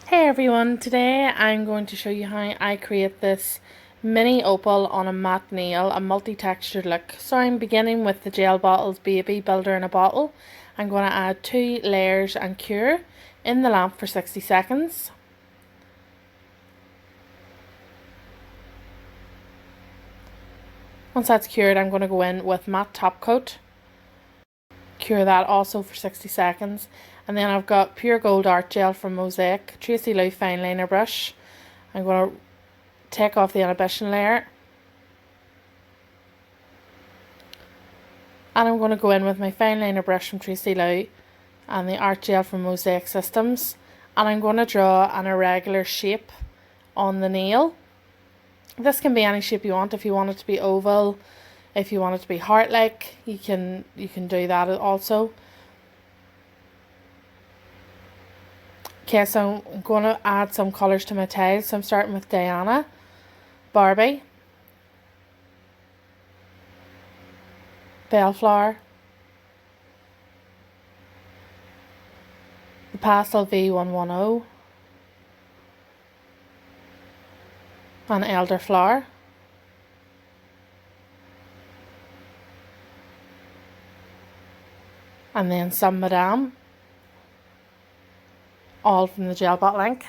Hey everyone, today I'm going to show you how I create this mini opal on a matte nail, a multi-textured look. So I'm beginning with the Gel Bottles BIAB Builder in a Bottle. I'm going to add 2 layers and cure in the lamp for 60 seconds. Once that's cured, I'm going to go in with matte Topcoat. Cure that also for 60 seconds. And then I've got Pure Gold Art Gel from Mosaic, Tracy Lou fine liner brush. I'm going to take off the inhibition layer. And I'm going to go in with my fine liner brush from Tracy Lou and the art gel from Mosaic Systems. And I'm going to draw an irregular shape on the nail. This can be any shape you want. If you want it to be oval, if you want it to be heart-like, you can do that also. Okay, so I'm going to add some colours to my tiles. So I'm starting with Diana, Barbie, Bellflower, the Pastel V110, and Elderflower. And then some Madame, all from the Gel Bot link.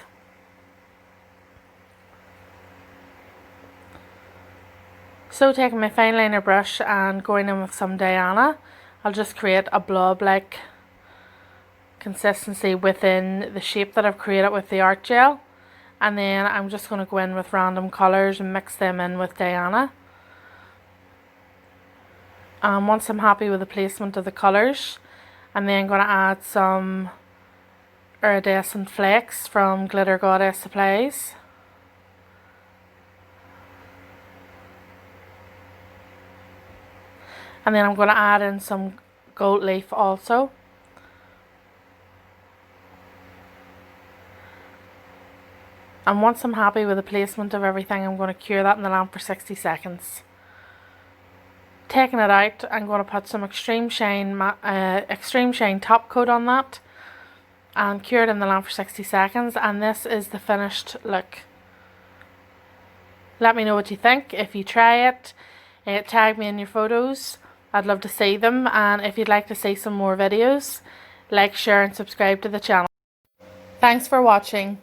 So taking my fine liner brush and going in with some Diana, I'll just create a blob-like consistency within the shape that I've created with the art gel. And then I'm just going to go in with random colours and mix them in with Diana. And once I'm happy with the placement of the colours, I'm then going to add some iridescent flakes from Glitter Goddess Supplies. And then I'm going to add in some gold leaf also. And once I'm happy with the placement of everything, I'm going to cure that in the lamp for 60 seconds. Taking it out, I'm going to put some Extreme Shine top coat on that and cure it in the lamp for 60 seconds. And this is the finished look. Let me know what you think. If you try it, tag me in your photos. I'd love to see them. And if you'd like to see some more videos, like, share and subscribe to the channel. Thanks for watching.